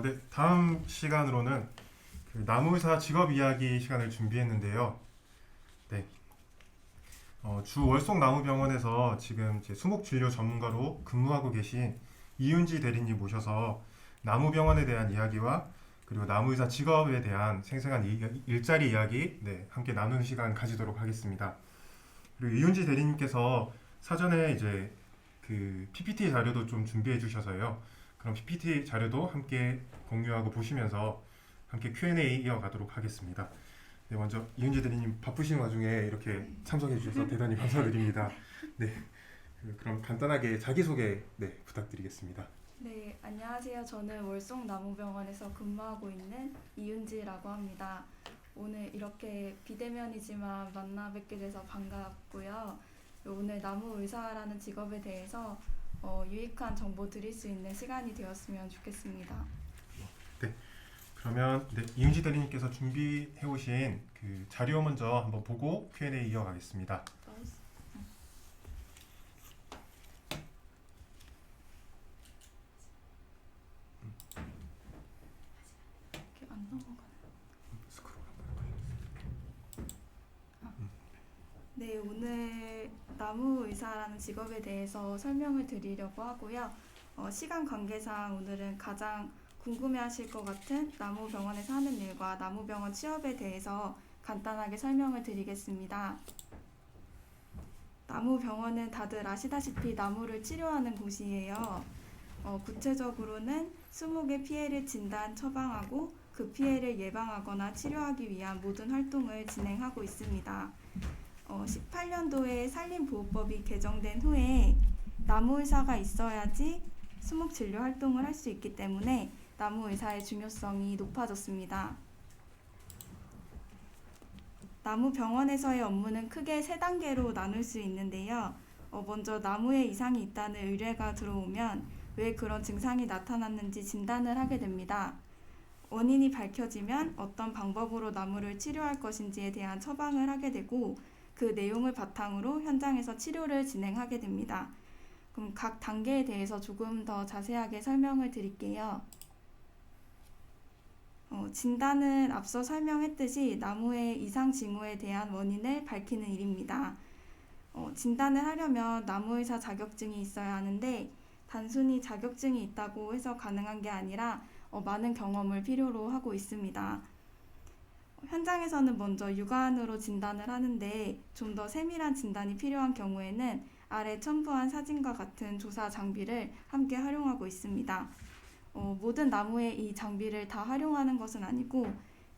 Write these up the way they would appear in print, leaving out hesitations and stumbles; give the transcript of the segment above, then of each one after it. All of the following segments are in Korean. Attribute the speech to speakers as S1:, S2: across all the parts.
S1: 네, 다음 시간으로는 그 나무의사 직업 이야기 시간을 준비했는데요. 네, 주 월송나무병원에서 지금 이제 수목진료 전문가로 근무하고 계신 이윤지 대리님 모셔서 나무병원에 대한 이야기와 그리고 나무의사 직업에 대한 생생한 일자리 이야기 함께 나누는 시간 가지도록 하겠습니다. 그리고 이윤지 대리님께서 사전에 이제 그 PPT 자료도 좀 준비해 주셔서요. 그럼 PPT 자료도 함께 공유하고 보시면서 함께 Q&A 이어가도록 하겠습니다. 네, 먼저 이은지 대리님 바쁘신 와중에 이렇게 참석해 주셔서 대단히 감사드립니다. 네, 그럼 간단하게 자기소개 부탁드리겠습니다.
S2: 네, 안녕하세요. 저는 월송나무병원에서 근무하고 있는 이윤지라고 합니다. 오늘 이렇게 비대면이지만 만나 뵙게 돼서 반갑고요. 오늘 나무의사라는 직업에 대해서 유익한 정보 드릴 수 있는 시간이 되었으면 좋겠습니다.
S1: 네, 그러면 이은지 대리님께서 준비해 오신 그 자료 먼저 한번 보고 Q&A 이어가겠습니다.
S2: 이렇게 안 넘어가네.
S1: 스크롤 한번 해보겠습니다.
S2: 네, 오늘 나무의사라는 직업에 대해서 설명을 드리려고 하고요. 시간 관계상 오늘은 가장 궁금해하실 것 같은 나무병원에서 하는 일과 나무병원 취업에 대해서 간단하게 설명을 드리겠습니다. 나무병원은 다들 아시다시피 나무를 치료하는 곳이에요. 구체적으로는 수목의 피해를 진단, 처방하고 그 피해를 예방하거나 치료하기 위한 모든 활동을 진행하고 있습니다. 18년도에 산림보호법이 개정된 후에 나무의사가 있어야지 수목진료 활동을 할 수 있기 때문에 나무의사의 중요성이 높아졌습니다. 나무병원에서의 업무는 크게 3단계로 나눌 수 있는데요. 먼저 나무에 이상이 있다는 의뢰가 들어오면 왜 그런 증상이 나타났는지 진단을 하게 됩니다. 원인이 밝혀지면 어떤 방법으로 나무를 치료할 것인지에 대한 처방을 하게 되고 그 내용을 바탕으로 현장에서 치료를 진행하게 됩니다. 그럼 각 단계에 대해서 조금 더 자세하게 설명을 드릴게요. 진단은 앞서 설명했듯이 나무의 이상 징후에 대한 원인을 밝히는 일입니다. 진단을 하려면 나무의사 자격증이 있어야 하는데 단순히 자격증이 있다고 해서 가능한 게 아니라 많은 경험을 필요로 하고 있습니다. 현장에서는 먼저 육안으로 진단을 하는데 좀 더 세밀한 진단이 필요한 경우에는 아래 첨부한 사진과 같은 조사 장비를 함께 활용하고 있습니다. 모든 나무에 이 장비를 다 활용하는 것은 아니고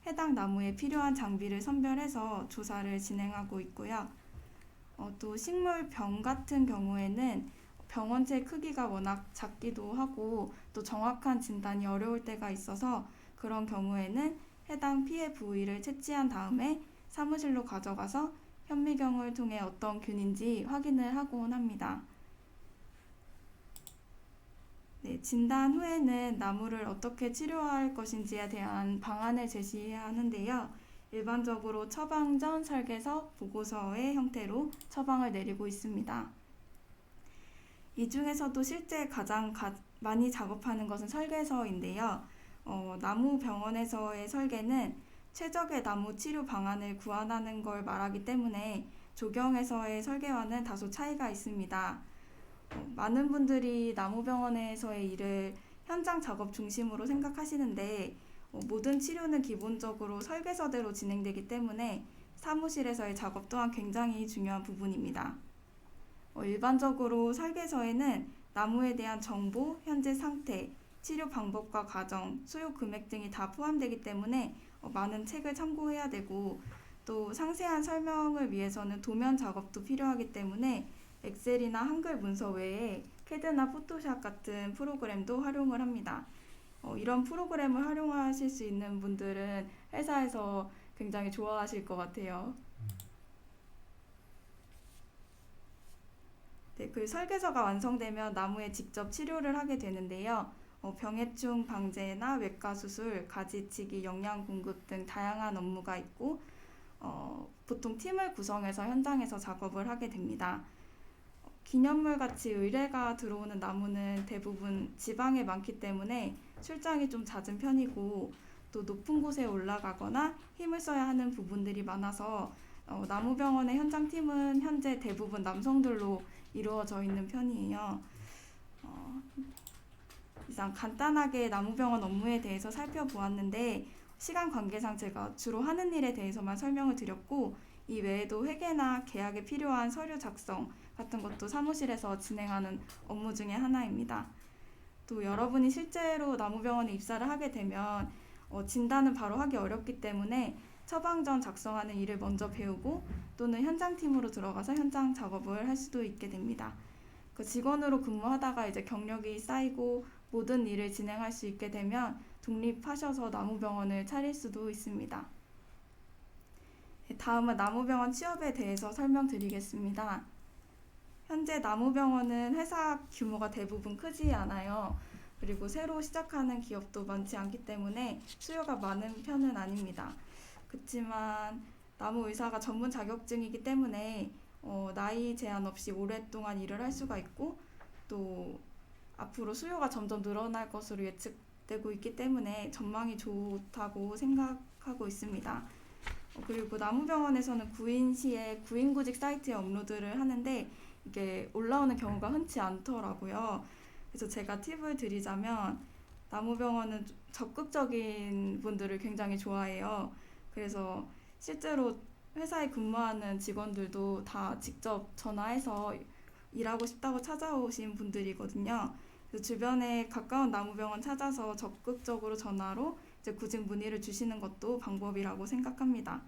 S2: 해당 나무에 필요한 장비를 선별해서 조사를 진행하고 있고요. 또 식물 병 같은 경우에는 병원체 크기가 워낙 작기도 하고 또 정확한 진단이 어려울 때가 있어서 그런 경우에는 해당 피해 부위를 채취한 다음에 사무실로 가져가서 현미경을 통해 어떤 균인지 확인을 하곤 합니다. 네, 진단 후에는 나무를 어떻게 치료할 것인지에 대한 방안을 제시해야 하는데요. 일반적으로 처방 전 설계서, 보고서의 형태로 처방을 내리고 있습니다. 이 중에서도 실제 가장 많이 작업하는 것은 설계서인데요. 나무병원에서의 설계는 최적의 나무 치료 방안을 구현하는 걸 말하기 때문에 조경에서의 설계와는 다소 차이가 있습니다. 많은 분들이 나무병원에서의 일을 현장 작업 중심으로 생각하시는데 모든 치료는 기본적으로 설계서대로 진행되기 때문에 사무실에서의 작업 또한 굉장히 중요한 부분입니다. 일반적으로 설계서에는 나무에 대한 정보, 현재 상태, 치료 방법과 과정, 수요 금액 등이 다 포함되기 때문에 많은 책을 참고해야 되고 또 상세한 설명을 위해서는 도면 작업도 필요하기 때문에 엑셀이나 한글 문서 외에 캐드나 포토샵 같은 프로그램도 활용을 합니다. 이런 프로그램을 활용하실 수 있는 분들은 회사에서 굉장히 좋아하실 것 같아요. 네, 그 설계서가 완성되면 나무에 직접 치료를 하게 되는데요. 병해충 방제나 외과 수술, 가지치기, 영양 공급 등 다양한 업무가 있고 보통 팀을 구성해서 현장에서 작업을 하게 됩니다. 기념물 같이 의뢰가 들어오는 나무는 대부분 지방에 많기 때문에 출장이 좀 잦은 편이고 또 높은 곳에 올라가거나 힘을 써야 하는 부분들이 많아서 나무병원의 현장팀은 현재 대부분 남성들로 이루어져 있는 편이에요. 어, 이상 간단하게 나무병원 업무에 대해서 살펴보았는데 시간 관계상 제가 주로 하는 일에 대해서만 설명을 드렸고 이 외에도 회계나 계약에 필요한 서류 작성 같은 것도 사무실에서 진행하는 업무 중에 하나입니다. 또 여러분이 실제로 나무병원에 입사를 하게 되면 진단은 바로 하기 어렵기 때문에 처방전 작성하는 일을 먼저 배우고 또는 현장팀으로 들어가서 현장 작업을 할 수도 있게 됩니다. 그 직원으로 근무하다가 이제 경력이 쌓이고 모든 일을 진행할 수 있게 되면 독립하셔서 나무병원을 차릴 수도 있습니다. 다음은 나무병원 취업에 대해서 설명드리겠습니다. 현재 나무병원은 회사 규모가 대부분 크지 않아요. 그리고 새로 시작하는 기업도 많지 않기 때문에 수요가 많은 편은 아닙니다. 그렇지만 나무의사가 전문 자격증이기 때문에 나이 제한 없이 오랫동안 일을 할 수가 있고 또 앞으로 수요가 점점 늘어날 것으로 예측되고 있기 때문에 전망이 좋다고 생각하고 있습니다. 그리고 나무병원에서는 구인시에 구인구직 사이트에 업로드를 하는데 이게 올라오는 경우가 흔치 않더라고요. 그래서 제가 팁을 드리자면 나무병원은 적극적인 분들을 굉장히 좋아해요. 그래서 실제로 회사에 근무하는 직원들도 다 직접 전화해서 일하고 싶다고 찾아오신 분들이거든요. 그래서 주변에 가까운 나무병원 찾아서 적극적으로 전화로 이제 구직 문의를 주시는 것도 방법이라고 생각합니다.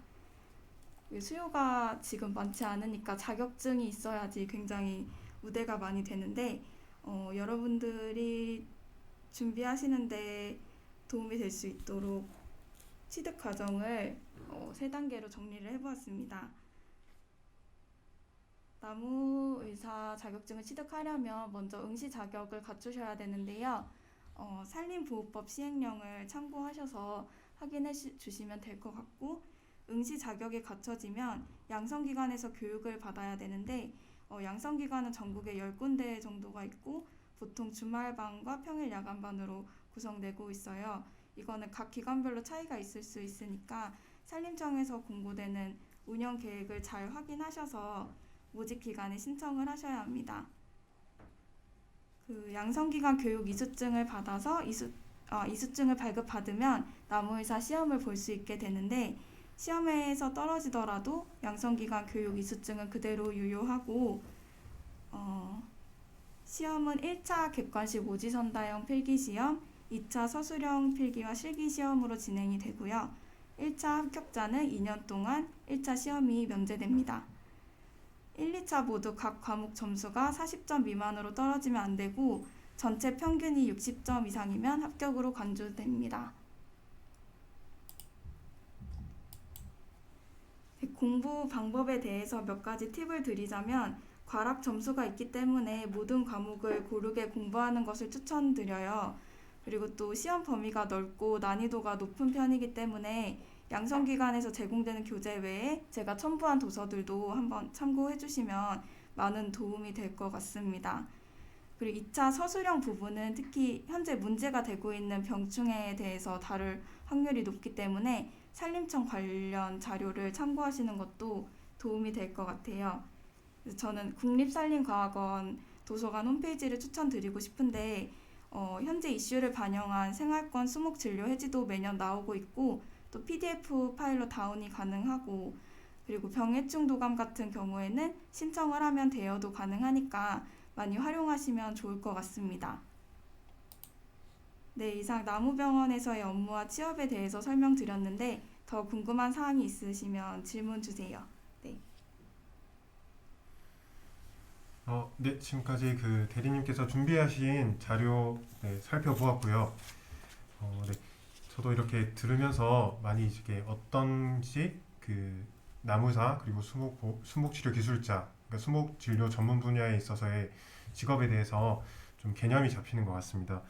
S2: 수요가 지금 많지 않으니까 자격증이 있어야지 굉장히 우대가 많이 되는데 여러분들이 준비하시는데 도움이 될 수 있도록 취득 과정을 3단계로 정리를 해보았습니다. 나무의사 자격증을 취득하려면 먼저 응시 자격을 갖추셔야 되는데요. 산림보호법 시행령을 참고하셔서 확인해 주시면 될 것 같고 응시 자격이 갖춰지면 양성기관에서 교육을 받아야 되는데 양성기관은 전국에 10군데 정도가 있고 보통 주말반과 평일 야간반으로 구성되고 있어요. 이거는 각 기관별로 차이가 있을 수 있으니까 산림청에서 공고되는 운영 계획을 잘 확인하셔서 모집 기간에 신청을 하셔야 합니다. 그 양성기관 교육 이수증을 받아서 이수증을 발급받으면 나무의사 시험을 볼 수 있게 되는데 시험에서 떨어지더라도 양성기관 교육 이수증은 그대로 유효하고 시험은 1차 객관식 오지선다형 필기시험, 2차 서술형 필기와 실기시험으로 진행이 되고요. 1차 합격자는 2년 동안 1차 시험이 면제됩니다. 1, 2차 모두 각 과목 점수가 40점 미만으로 떨어지면 안 되고 전체 평균이 60점 이상이면 합격으로 간주됩니다. 공부 방법에 대해서 몇 가지 팁을 드리자면 과락 점수가 있기 때문에 모든 과목을 고르게 공부하는 것을 추천드려요. 그리고 또 시험 범위가 넓고 난이도가 높은 편이기 때문에 양성기관에서 제공되는 교재 외에 제가 첨부한 도서들도 한번 참고해 주시면 많은 도움이 될 것 같습니다. 그리고 2차 서술형 부분은 특히 현재 문제가 되고 있는 병충해에 대해서 다룰 확률이 높기 때문에 산림청 관련 자료를 참고하시는 것도 도움이 될 것 같아요. 그래서 저는 국립산림과학원 도서관 홈페이지를 추천드리고 싶은데 현재 이슈를 반영한 생활권 수목 진료 해지도 매년 나오고 있고 또 PDF 파일로 다운이 가능하고 그리고 병해충 도감 같은 경우에는 신청을 하면 대여도 가능하니까 많이 활용하시면 좋을 것 같습니다. 네, 이상 나무병원에서의 업무와 취업에 대해서 설명드렸는데 더 궁금한 사항이 있으시면 질문 주세요. 네.
S1: 네, 지금까지 그 대리님께서 준비하신 자료 살펴보았고요. 네, 저도 이렇게 들으면서 많이 이게 어떤지 그 나무사 그리고 수목치료 기술자, 그러니까 수목진료 전문 분야에 있어서의 직업에 대해서 좀 개념이 잡히는 것 같습니다.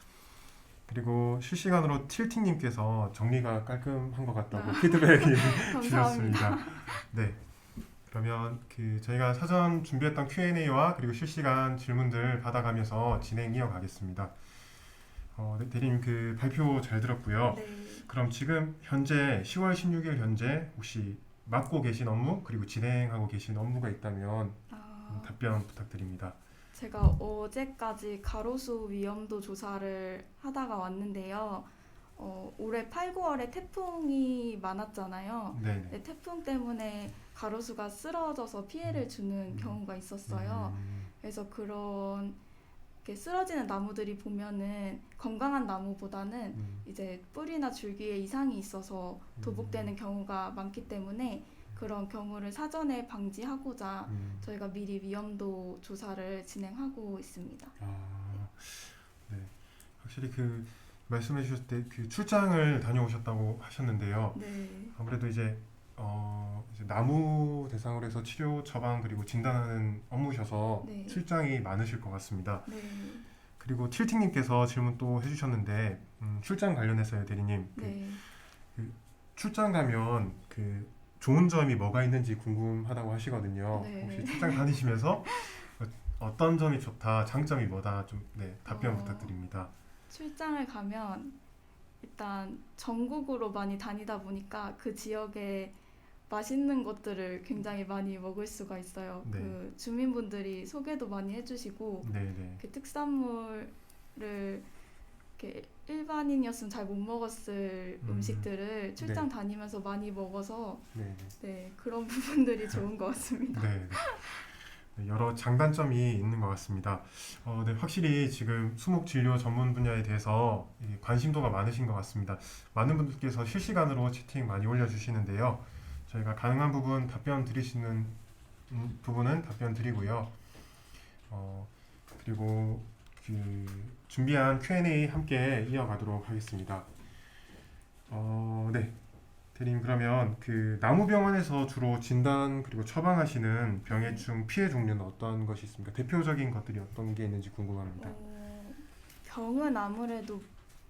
S1: 그리고 실시간으로 틸팅님께서 정리가 깔끔한 것 같다고 피드백이 주셨습니다. 네, 그러면 저희가 사전 준비했던 Q&A와 그리고 실시간 질문들 받아가면서 진행 이어가겠습니다. 네, 대리님 발표 잘 들었고요.
S2: 네.
S1: 그럼 지금 현재 10월 16일 현재 혹시 맡고 계신 업무 그리고 진행하고 계신 업무가 있다면 답변 부탁드립니다.
S2: 제가 어제까지 가로수 위험도 조사를 하다가 왔는데요. 올해 8, 9월에 태풍이 많았잖아요.
S1: 네네.
S2: 네, 태풍 때문에 가로수가 쓰러져서 피해를 주는 경우가 있었어요. 그래서 그런 이렇게 쓰러지는 나무들이 보면은 건강한 나무보다는 이제 뿌리나 줄기에 이상이 있어서 도복되는 경우가 많기 때문에 그런 경우를 사전에 방지하고자 저희가 미리 위험도 조사를 진행하고 있습니다.
S1: 네. 확실히 말씀해 주셨을 때 출장을 다녀오셨다고 하셨는데요.
S2: 네.
S1: 아무래도 이제 나무 대상으로 해서 치료, 처방 그리고 진단하는 업무셔서
S2: 네.
S1: 출장이 많으실 것 같습니다.
S2: 네.
S1: 그리고 틸팅님께서 질문 또 해주셨는데 출장 관련해서요, 대리님.
S2: 네.
S1: 출장 가면 좋은 점이 뭐가 있는지 궁금하다고 하시거든요.
S2: 네.
S1: 혹시 출장 다니시면서 어떤 점이 좋다, 장점이 뭐다 좀 답변 부탁드립니다.
S2: 출장을 가면 일단 전국으로 많이 다니다 보니까 그 지역에 맛있는 것들을 굉장히 많이 먹을 수가 있어요.
S1: 네.
S2: 그 주민분들이 소개도 많이 해주시고
S1: 네네.
S2: 그 특산물을 이렇게 일반인이었으면 잘 못 먹었을 음식들을 출장 다니면서 많이 먹어서
S1: 네네.
S2: 네, 그런 부분들이 좋은 것 같습니다.
S1: 네. 네, 여러 장단점이 있는 것 같습니다. 네, 확실히 지금 수목 진료 전문 분야에 대해서 관심도가 많으신 것 같습니다. 많은 분들께서 실시간으로 채팅 많이 올려주시는데요. 저희가 가능한 부분 답변 드리시는 부분은 답변 드리고요. 그리고 준비한 Q&A 함께 이어가도록 하겠습니다. 네. 대리님 그러면 나무병원에서 주로 진단 그리고 처방하시는 병해충 피해 종류는 어떤 것이 있습니까? 대표적인 것들이 어떤 게 있는지 궁금합니다.
S2: 병은 아무래도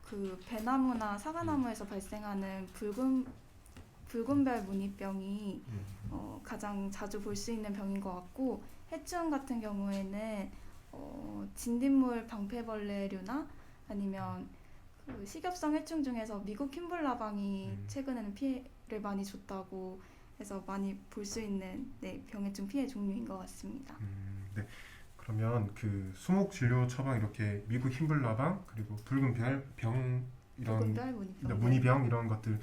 S2: 그 배나무나 사과나무에서 발생하는 붉은별 무늬병이 가장 자주 볼 수 있는 병인 것 같고 해충 같은 경우에는 진딧물 방패벌레류나 아니면 식엽성 해충 중에서 미국 흰불나방이 최근에는 피해를 많이 줬다고 해서 많이 볼 수 있는 병해충 피해 종류인 것 같습니다.
S1: 네. 그러면 수목 진료 처방 이렇게 미국 흰불나방 그리고 붉은별 병 이런
S2: 붉은별 무늬병.
S1: 무늬병 이런 것들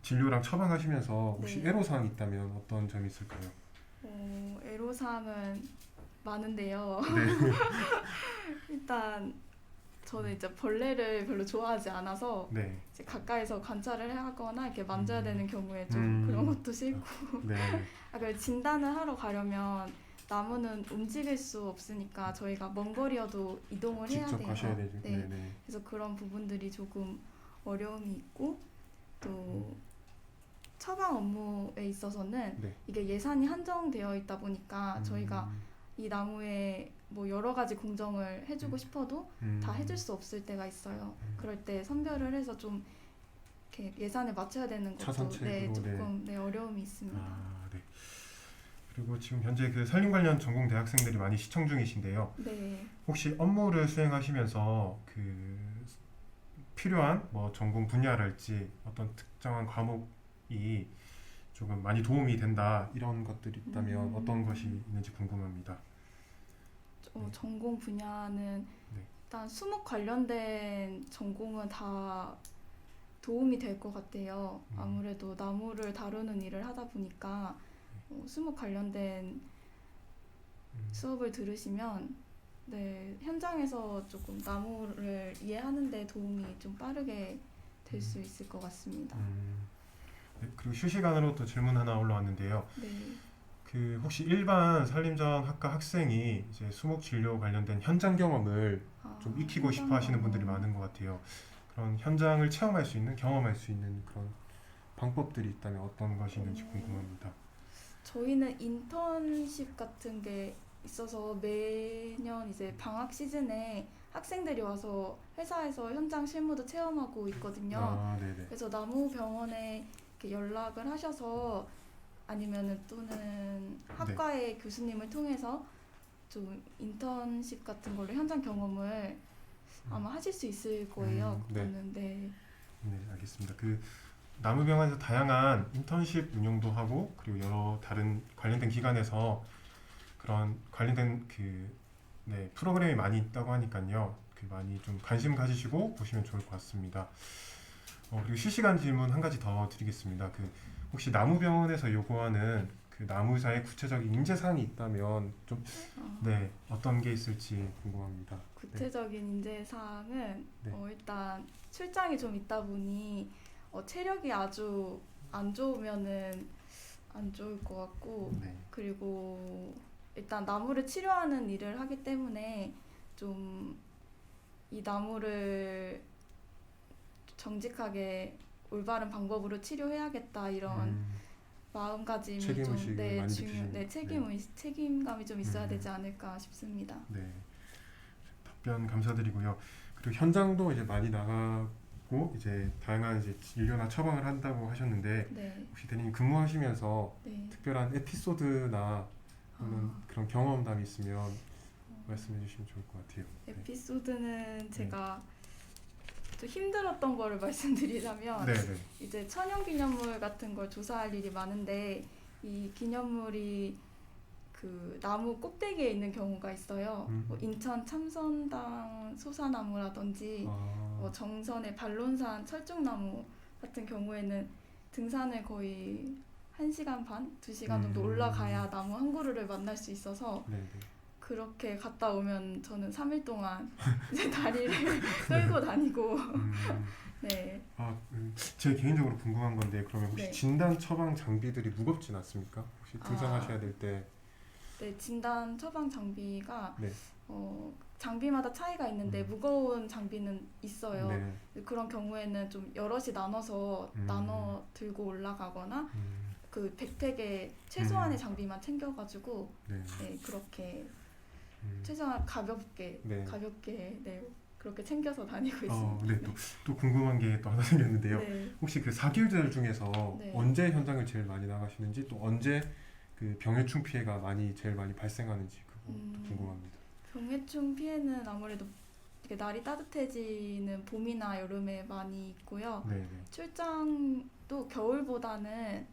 S1: 진료랑 처방하시면서 혹시
S2: 네.
S1: 애로사항이 있다면 어떤 점이 있을까요?
S2: 애로사항은 많은데요.
S1: 네.
S2: 일단 저는 이제 벌레를 별로 좋아하지 않아서
S1: 네.
S2: 이제 가까이서 관찰을 하거나 이렇게 만져야 되는 경우에 좀 그런 것도 싫고
S1: 네.
S2: 그리고 진단을 하러 가려면 나무는 움직일 수 없으니까 저희가 먼 거리여도 이동을 해야
S1: 직접
S2: 돼요.
S1: 가셔야 되죠.
S2: 네.
S1: 네.
S2: 그래서 그런 부분들이 조금 어려움이 있고 또 처방 업무에 있어서는
S1: 네.
S2: 이게 예산이 한정되어 있다 보니까 저희가 이 나무에 뭐 여러 가지 공정을 해주고 싶어도 다 해줄 수 없을 때가 있어요. 그럴 때 선별을 해서 좀 이렇게 예산에 맞춰야 되는 것도
S1: 차선책으로,
S2: 조금 어려움이 있습니다.
S1: 네. 그리고 지금 현재 산림 관련 전공 대학생들이 많이 시청 중이신데요.
S2: 네.
S1: 혹시 업무를 수행하시면서 필요한 뭐 전공 분야랄지 어떤 특정한 과목이 조금 많이 도움이 된다 이런 것들이 있다면 어떤 것이 있는지 궁금합니다.
S2: 전공 분야는 일단 수목 관련된 전공은 다 도움이 될 것 같아요. 아무래도 나무를 다루는 일을 하다 보니까 수목 관련된 수업을 들으시면 현장에서 조금 나무를 이해하는 데 도움이 좀 빠르게 될 수 있을 것 같습니다.
S1: 네, 그리고 실시간으로 또 질문 하나 올라왔는데요.
S2: 네.
S1: 혹시 일반 산림자원 학과 학생이 이제 수목 진료 관련된 현장 경험을 좀 익히고 싶어 하시는 분들이 많은 것 같아요. 그런 현장을 체험할 수 있는, 경험할 수 있는 그런 방법들이 있다면 어떤 것이 있는지 궁금합니다.
S2: 저희는 인턴십 같은 게 있어서 매년 이제 방학 시즌에 학생들이 와서 회사에서 현장 실무도 체험하고 있거든요.
S1: 네네.
S2: 그래서 나무병원에 이렇게 연락을 하셔서 아니면은 또는 학과의 교수님을 통해서 좀 인턴십 같은 걸로 현장 경험을 아마 하실 수 있을 거예요.
S1: 네.
S2: 그거는 네.
S1: 네, 알겠습니다. 그 나무병원에서 다양한 인턴십 운영도 하고 그리고 여러 다른 관련된 기관에서 그런 관련된 네, 프로그램이 많이 있다고 하니까요. 그 많이 좀 관심 가지시고 보시면 좋을 것 같습니다. 그리고 실시간 질문 한 가지 더 드리겠습니다. 혹시 나무병원에서 요구하는 그 나무의사의 구체적인 인재 사항이 있다면 좀 네, 어떤 게 있을지 궁금합니다.
S2: 구체적인 인재 사항은
S1: 네.
S2: 일단 출장이 좀 있다 보니 체력이 아주 안 좋으면은 안 좋을 것 같고
S1: 네.
S2: 그리고 일단 나무를 치료하는 일을 하기 때문에 좀 이 나무를 정직하게 올바른 방법으로 치료해야겠다 이런 마음가짐이 좀
S1: 책임의식을 많이 느끼시는
S2: 네, 책임감이 좀 있어야 되지 않을까 싶습니다.
S1: 네, 답변 감사드리고요. 그리고 현장도 이제 많이 나가고 이제 다양한 이제 진료나 처방을 한다고 하셨는데
S2: 네,
S1: 혹시 대리님 근무하시면서
S2: 네.
S1: 특별한 에피소드나 또는 그런 경험담이 있으면 말씀해 주시면 좋을 것 같아요.
S2: 에피소드는 제가 좀 힘들었던 거를 말씀드리자면
S1: 네, 네.
S2: 이제 천연기념물 같은 걸 조사할 일이 많은데 이 기념물이 그 나무 꼭대기에 있는 경우가 있어요. 뭐 인천 참선당 소사나무라든지 뭐 정선의 반론산 철쭉나무 같은 경우에는 등산을 거의 1시간 반, 2시간 정도 올라가야 나무 한 그루를 만날 수 있어서
S1: 네, 네.
S2: 그렇게 갔다 오면 저는 3일 동안 이제 다리를 끌고 다니고 네.
S1: 제 개인적으로 궁금한 건데 그러면 혹시
S2: 네.
S1: 진단 처방 장비들이 무겁진 않습니까? 혹시 등산하셔야 될 때
S2: 네, 진단 처방 장비가
S1: 네.
S2: 장비마다 차이가 있는데 무거운 장비는 있어요.
S1: 네.
S2: 그런 경우에는 좀 여럿이 나눠서 나눠 들고 올라가거나 그 백팩에 최소한의 장비만 챙겨가지고
S1: 네.
S2: 네, 그렇게 최소한 가볍게
S1: 네.
S2: 네, 그렇게 챙겨서 다니고 있습니다.
S1: 네, 또 궁금한 게 또 하나 생겼는데요.
S2: 네.
S1: 혹시 그 사길절 중에서
S2: 네.
S1: 언제 현장을 제일 많이 나가시는지 또 언제 그 병해충 피해가 제일 많이 발생하는지 그것도 궁금합니다.
S2: 병해충 피해는 아무래도 이렇게 날이 따뜻해지는 봄이나 여름에 많이 있고요.
S1: 네, 네.
S2: 출장도 겨울보다는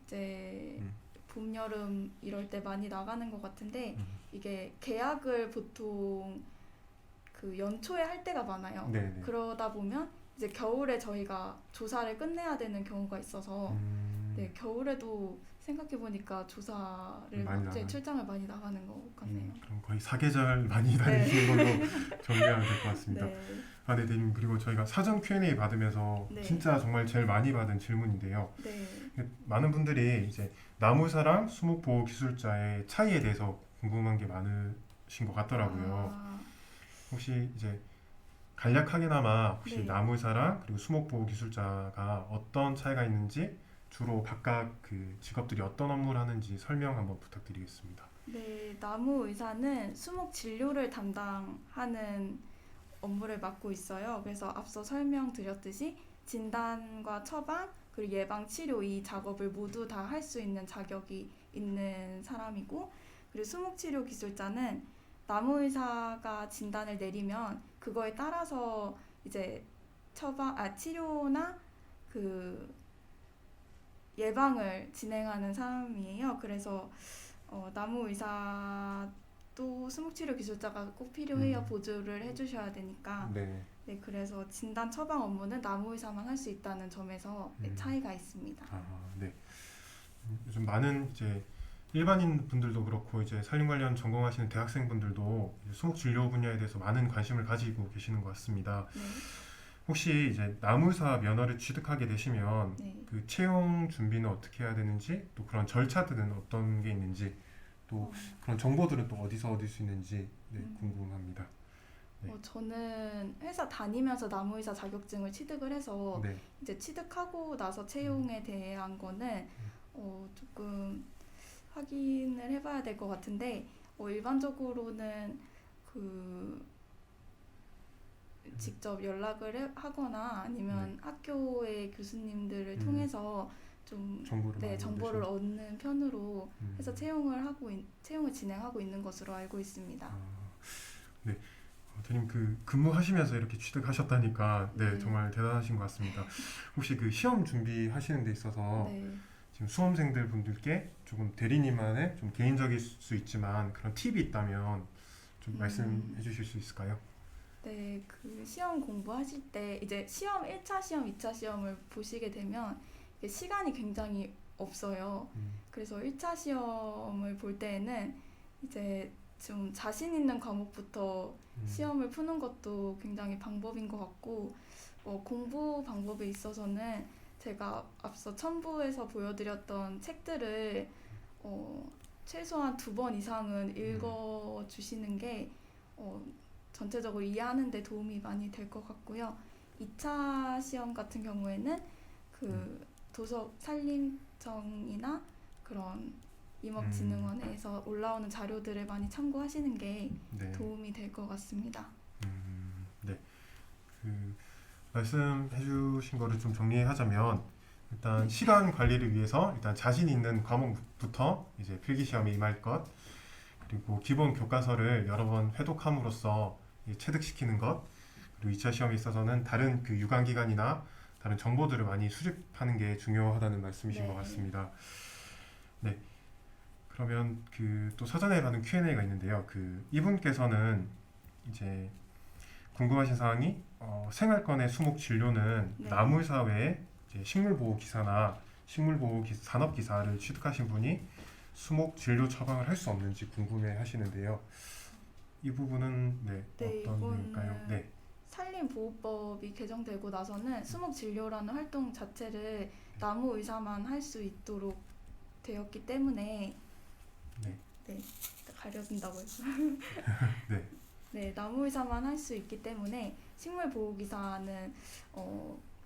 S2: 이제 봄, 여름 이럴 때 많이 나가는 것 같은데 이게 계약을 보통 그 연초에 할 때가 많아요.
S1: 네, 네.
S2: 그러다 보면 이제 겨울에 저희가 조사를 끝내야 되는 경우가 있어서 네, 겨울에도 생각해 보니까 조사를
S1: 많이
S2: 출장을 많이 나가는 것 같네요.
S1: 그럼 거의 사계절 많이 다니시는 걸로 정리하면 될 것 같습니다.
S2: 네.
S1: 네, 대님 그리고 저희가 사전 Q&A 받으면서
S2: 네.
S1: 진짜 정말 제일 많이 받은 질문인데요.
S2: 네.
S1: 많은 분들이 이제 나무사랑 수목보호기술자의 차이에 대해서 궁금한 게 많으신 것 같더라고요. 혹시 이제 간략하게나마 혹시
S2: 네.
S1: 나무사랑 그리고 수목보호기술자가 어떤 차이가 있는지 주로 각각 그 직업들이 어떤 업무를 하는지 설명 한번 부탁드리겠습니다.
S2: 네, 나무 의사는 수목 진료를 담당하는 업무를 맡고 있어요. 그래서 앞서 설명드렸듯이 진단과 처방 그리고 예방 치료 이 작업을 모두 다 할 수 있는 자격이 있는 사람이고, 그리고 수목 치료 기술자는 나무 의사가 진단을 내리면 그거에 따라서 이제 치료나 그 예방을 진행하는 사람이에요. 그래서 나무 의사도 수목치료 기술자가 꼭 필요해요. 보조를 해주셔야 되니까.
S1: 네.
S2: 네, 그래서 진단 처방 업무는 나무 의사만 할 수 있다는 점에서 차이가 있습니다.
S1: 네. 요즘 많은 이제 일반인 분들도 그렇고 이제 산림 관련 전공하시는 대학생분들도 수목 진료 분야에 대해서 많은 관심을 가지고 계시는 것 같습니다.
S2: 네.
S1: 혹시 이제 나무의사 면허를 취득하게 되시면
S2: 네.
S1: 그 채용 준비는 어떻게 해야 되는지 또 그런 절차들은 어떤 게 있는지 또 그런 정보들은 또 어디서 얻을 수 있는지 궁금합니다. 네.
S2: 저는 회사 다니면서 나무의사 자격증을 취득을 해서
S1: 네.
S2: 이제 취득하고 나서 채용에 대한 거는 조금 확인을 해봐야 될 것 같은데 일반적으로는 그 직접 연락을 하거나 아니면 학교의 교수님들을 통해서 좀
S1: 정보를 많이
S2: 정보를
S1: 얻으셔.
S2: 얻는 편으로 해서
S1: 음.
S2: 채용을 진행하고 있는 것으로 알고 있습니다.
S1: 아, 네. 대리님 근무하시면서 이렇게 취득하셨다니까 네
S2: 네.
S1: 정말 대단하신 것 같습니다. 혹시 시험 준비하시는 데 있어서
S2: 네.
S1: 지금 수험생들 분들께 조금 대리님만의 좀 개인적일 수 있지만 그런 팁이 있다면 좀 말씀해 주실 수 있을까요?
S2: 네, 시험 공부하실 때 이제 시험 1차 시험, 2차 시험을 보시게 되면 이게 시간이 굉장히 없어요.
S1: 음,
S2: 그래서 1차 시험을 볼 때에는 이제 좀 자신 있는 과목부터
S1: 음,
S2: 시험을 푸는 것도 굉장히 방법인 것 같고, 공부 방법에 있어서는 제가 앞서 첨부해서 보여드렸던 책들을 어, 최소한 2번 이상은 읽어 주시는 게 어, 전체적으로 이해하는 데 도움이 많이 될 것 같고요. 2차 시험 같은 경우에는
S1: 음,
S2: 도서 산림청이나 그런 임업진흥원에서 올라오는 자료들을 많이 참고하시는 게
S1: 네.
S2: 도움이 될 것 같습니다.
S1: 네. 말씀해 주신 거를 좀 정리하자면 일단 시간 관리를 위해서 일단 자신 있는 과목부터 이제 필기 시험에 임할 것 그리고 기본 교과서를 여러 번 회독함으로써 체득시키는 것 그리고 2차 시험에 있어서는 다른 유관기관이나 다른 정보들을 많이 수집하는 게 중요하다는 말씀이신 것
S2: 네.
S1: 같습니다. 네. 그러면 또 사전에 받은 Q&A가 있는데요. 이분께서는 이제 궁금하신 사항이 생활권의 수목 진료는
S2: 네.
S1: 나물사 외에 이제 식물보호기사나 산업기사를 취득하신 분이 수목 진료 처방을 할 수 없는지 궁금해 하시는데요. 이 부분은 네,
S2: 네,
S1: 어떤 이유일까요?
S2: 이거는
S1: 네.
S2: 산림보호법이 개정되고 나서는 수목진료라는 활동 자체를 나무 의사만 할 수 있도록 되었기 때문에
S1: 네.
S2: 네, 가려진다고 했어요.
S1: 네.
S2: 네, 나무 의사만 할 수 있기 때문에 식물보호기사는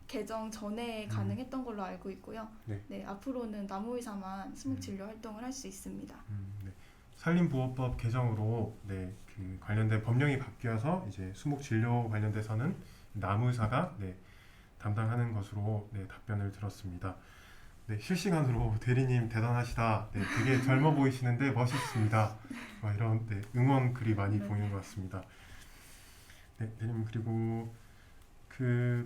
S2: 개정 전에 가능했던 걸로 알고 있고요.
S1: 네.
S2: 네, 앞으로는 나무 의사만 수목진료 활동을 할 수 있습니다.
S1: 네. 산림보호법 개정으로 네, 관련된 법령이 바뀌어서 이제 수목진료 관련돼서는 나무사가 네, 담당하는 것으로 네, 답변을 들었습니다. 네, 실시간으로 대리님 대단하시다. 네, 되게 젊어 보이시는데 멋있습니다. 이런 네, 응원 글이 많이
S2: 네.
S1: 보이는 것 같습니다. 네, 대리님 그리고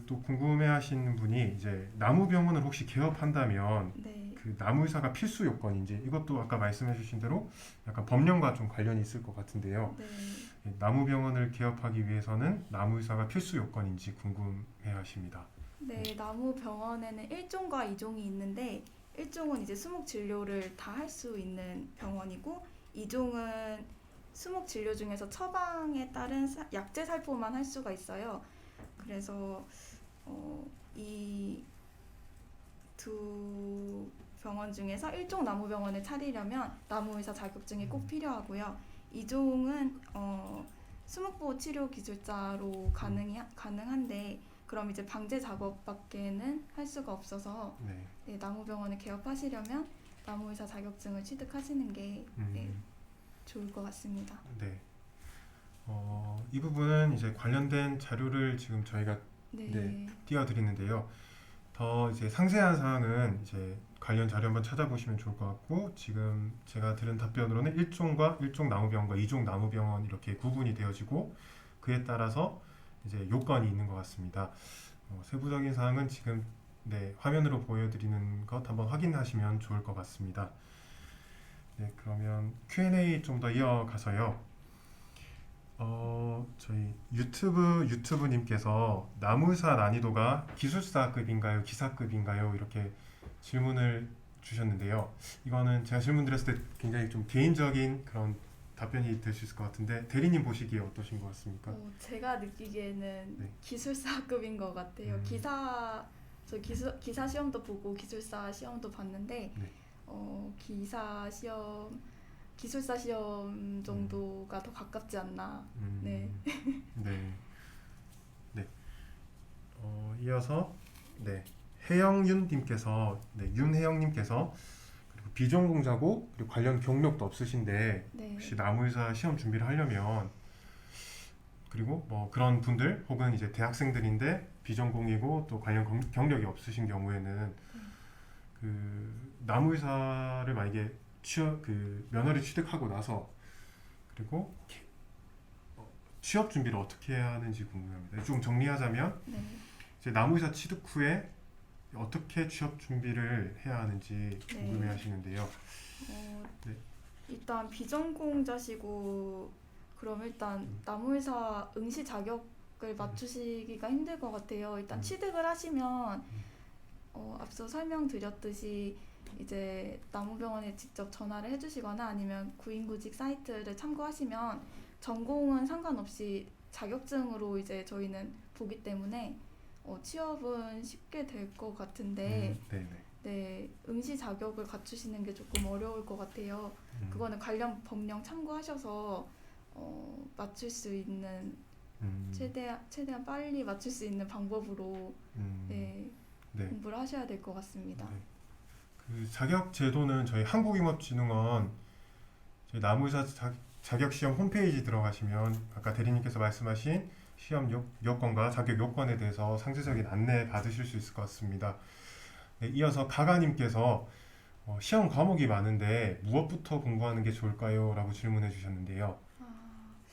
S1: 또 궁금해하시는 분이 이제 나무병원을 혹시 개업한다면
S2: 네,
S1: 나무의사가 필수 요건인지 이것도 아까 말씀해주신 대로 약간 법령과 좀 관련이 있을 것 같은데요.
S2: 네.
S1: 나무병원을 개업하기 위해서는 나무의사가 필수 요건인지 궁금해하십니다.
S2: 네, 나무 병원에는 1종과 2종이 있는데 1종은 이제 수목 진료를 다 할 수 있는 병원이고 2종은 수목 진료 중에서 처방에 따른 약제 살포만 할 수가 있어요. 그래서 이 두 병원 중에서 1종 나무병원을 차리려면 나무의사 자격증이 꼭 필요하고요. 2종은 수목보호 치료 기술자로 가능한데 그럼 이제 방제 작업밖에는 할 수가 없어서
S1: 네.
S2: 네, 나무병원을 개업하시려면 나무의사 자격증을 취득하시는 게 네, 좋을 것 같습니다.
S1: 네. 이 부분은 이제 관련된 자료를 지금 저희가
S2: 네,
S1: 띄워드리는데요. 더 이제 상세한 사항은 이제 관련 자료 한번 찾아보시면 좋을 것 같고 지금 제가 들은 답변으로는 1종과 1종 나무병원과 2종 나무병원 이렇게 구분이 되어지고 그에 따라서 이제 요건이 있는 것 같습니다. 세부적인 사항은 지금 네, 화면으로 보여드리는 것 한번 확인하시면 좋을 것 같습니다. 네, 그러면 Q&A 좀 더 이어가서요. 저희 유튜브님께서 나무사 난이도가 기술사급인가요, 기사급인가요? 이렇게 질문을 주셨는데요. 이거는 제가 질문 드렸을 때 굉장히 좀 개인적인 그런 답변이 될 수 있을 것 같은데 대리님 보시기에 어떠신 것 같습니까?
S2: 제가 느끼기에는
S1: 네.
S2: 기술사급인 것 같아요. 기사 시험도 보고 기술사 시험도 봤는데
S1: 네.
S2: 기술사 시험 정도가 더 가깝지 않나. 네.
S1: 네. 네. 이어서 네. 혜영윤님께서 윤혜영님께서 그리고 비전공자고 그리고 관련 경력도 없으신데
S2: 네.
S1: 혹시 나무의사 시험 준비를 하려면 그리고 뭐 그런 분들 혹은 이제 대학생들인데 비전공이고 또 관련 경력이 없으신 경우에는 나무의사를 만약에 면허를 취득하고 나서 그리고 취업 준비를 어떻게 해야 하는지 궁금합니다. 좀 정리하자면
S2: 네.
S1: 이제 나무의사 취득 후에 어떻게 취업 준비를 해야 하는지
S2: 네.
S1: 궁금해하시는데요. 네.
S2: 일단 비전공자시고 그럼 일단 나무의사 응시 자격을 맞추시기가 힘들 것 같아요. 일단 취득을 하시면 앞서 설명드렸듯이 이제 나무병원에 직접 전화를 해주시거나 아니면 구인구직 사이트를 참고하시면 전공은 상관없이 자격증으로 이제 저희는 보기 때문에 취업은 쉽게 될 것 같은데
S1: 네네.
S2: 네, 응시 자격을 갖추시는 게 조금 어려울 것 같아요. 그거는 관련 법령 참고하셔서 맞출 수 있는 최대한 빨리 맞출 수 있는 방법으로 네,
S1: 네.
S2: 공부를 하셔야 될 것 같습니다.
S1: 네. 그 자격 제도는 저희 한국임업진흥원 저희 나무의사 자격 시험 홈페이지 들어가시면 아까 대리님께서 말씀하신 시험 요건과 자격 요건에 대해서 상세적인 안내 받으실 수 있을 것 같습니다. 네, 이어서 가가님께서 시험 과목이 많은데 무엇부터 공부하는 게 좋을까요? 라고 질문해 주셨는데요.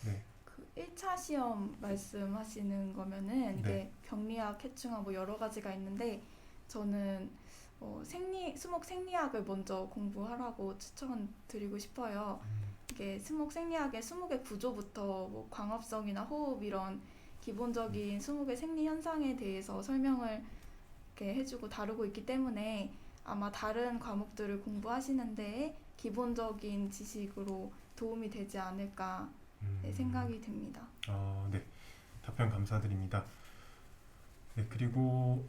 S1: 네.
S2: 그 1차 시험 말씀하시는 거면은 이게
S1: 네.
S2: 병리학, 해충학 뭐 여러 가지가 있는데 저는 수목 생리학을 먼저 공부하라고 추천드리고 싶어요. 이게 수목 생리학의 수목의 구조부터 뭐 광합성이나 호흡 이런 기본적인 수목의 생리 현상에 대해서 설명을 이렇게 해주고 다루고 있기 때문에 아마 다른 과목들을 공부하시는데 기본적인 지식으로 도움이 되지 않을까 생각이 듭니다.
S1: 네. 답변 감사드립니다. 네, 그리고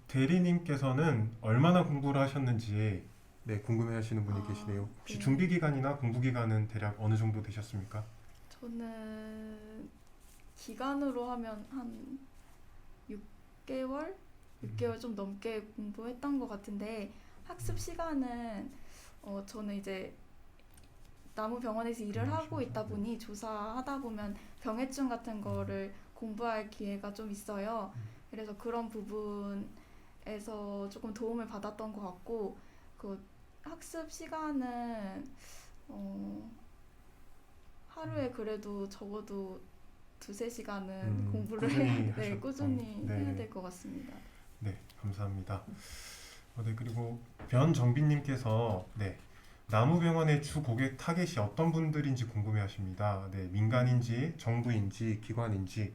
S1: 대리님께서는 얼마나 공부를 하셨는지 네, 궁금해하시는 분이 계시네요. 혹시
S2: 네.
S1: 준비 기간이나 공부 기간은 대략 어느 정도 되셨습니까?
S2: 저는 기간으로 하면 한 6개월? 6개월 좀 넘게 공부했던 것 같은데 학습 시간은 저는 이제 나무병원에서 일을 하고 있다 보니 조사하다 보면 병해충 같은 거를 공부할 기회가 좀 있어요. 그래서 그런 부분에서 조금 도움을 받았던 것 같고 그 학습 시간은 하루에 그래도 적어도 2-3시간은 공부를 꾸준히 해야 될 것 같습니다.
S1: 네, 감사합니다. 네, 그리고 변정빈님께서 나무병원의 주 고객 타겟이 어떤 분들인지 궁금해하십니다. 네, 민간인지 정부인지 기관인지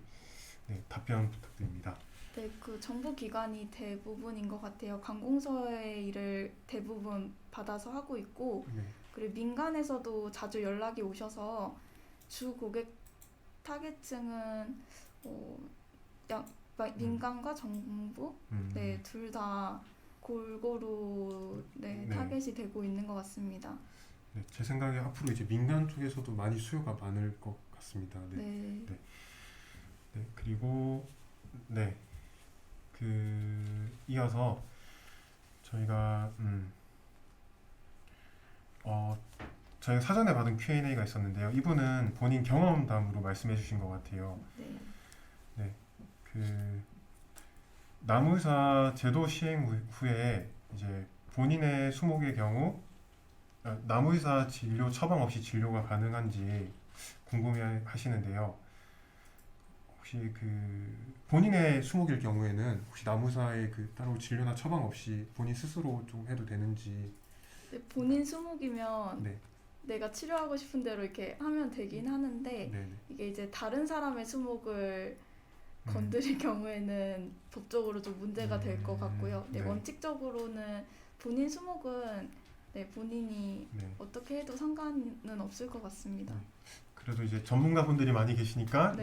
S1: 답변 부탁드립니다.
S2: 네, 그 정부 기관이 대부분인 것 같아요. 관공서의 일을 대부분 받아서 하고 있고 그리고 민간에서도 자주 연락이 오셔서 주 고객 타겟층은 민간과 정부 둘 다 골고루 타겟이 되고 있는 것 같습니다.
S1: 네, 제 생각에 앞으로 이제 민간 쪽에서도 많이 수요가 많을 것 같습니다. 네. 그리고 이어서 저희가 저희가 사전에 받은 Q&A가 있었는데요. 이분은 본인 경험담으로 말씀해 주신 것 같아요. 나무의사 제도 시행 후에 이제 본인의 수목의 경우 나무의사 진료 처방 없이 진료가 가능한지 궁금해 하시는데요. 혹시 본인의 수목일 경우에는 혹시 나무의사의 따로 진료나 처방 없이 본인 스스로 좀 해도 되는지.
S2: 본인 수목이면 내가 치료하고 싶은 대로 이렇게 하면 되긴 하는데 이게 이제 다른 사람의 수목을 건드릴 경우에는 법적으로 좀 문제가 될 것 같고요. 원칙적으로는 본인 수목은 본인이 어떻게 해도 상관은 없을 것 같습니다.
S1: 그래도 이제 전문가분들이 많이 계시니까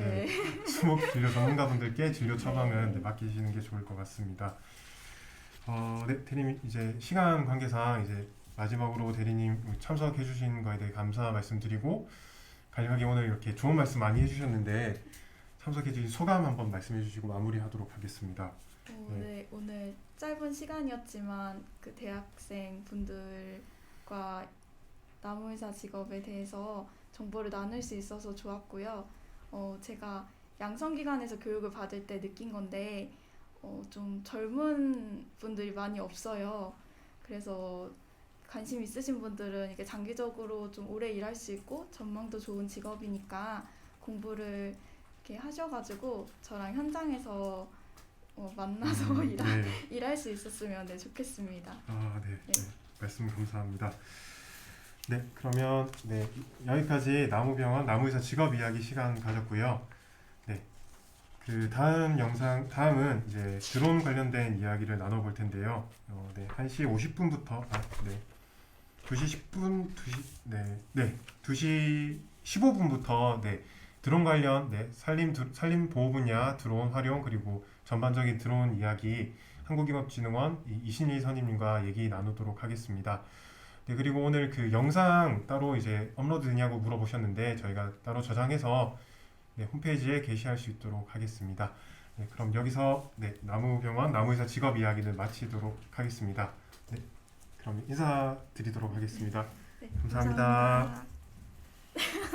S1: 수목 진료 전문가분들께 진료 처방은 맡기시는 게 좋을 것 같습니다. 대리님 이제 시간 관계상 이제 마지막으로 대리님 참석해 주신 거에 대해 감사 말씀드리고 간략하게 오늘 이렇게 좋은 말씀 많이 해주셨는데 참석해 주신 소감 한번 말씀해 주시고 마무리하도록 하겠습니다.
S2: 오늘 짧은 시간이었지만 그 대학생 분들과 나무의사 직업에 대해서 정보를 나눌 수 있어서 좋았고요. 제가 양성기관에서 교육을 받을 때 느낀 건데 좀 젊은 분들이 많이 없어요. 그래서 관심 있으신 분들은 이게 장기적으로 좀 오래 일할 수 있고 전망도 좋은 직업이니까 공부를 이렇게 하셔가지고 저랑 현장에서 만나서
S1: 네.
S2: 일할 수 있었으면 좋겠습니다.
S1: 아, 네.
S2: 네.
S1: 네. 말씀 감사합니다. 네, 그러면 네, 여기까지 나무병원 나무의사 직업 이야기 시간 가졌고요. 네, 그 다음은 이제 드론 관련된 이야기를 나눠볼 텐데요. 네, 1시 50분부터, 네, 2시 10분, 2시 15분부터, 네, 드론 관련, 네, 산림 보호 분야 드론 활용, 그리고 전반적인 드론 이야기, 한국인업진흥원 이신일 선임님과 얘기 나누도록 하겠습니다. 네, 그리고 오늘 그 영상 따로 이제 업로드 되냐고 물어보셨는데 저희가 따로 저장해서 네, 홈페이지에 게시할 수 있도록 하겠습니다. 네, 그럼 여기서 네, 나무병원 나무의사 직업 이야기를 마치도록 하겠습니다. 네, 그럼 인사드리도록 하겠습니다.
S2: 네,
S1: 감사합니다.
S2: 감사합니다.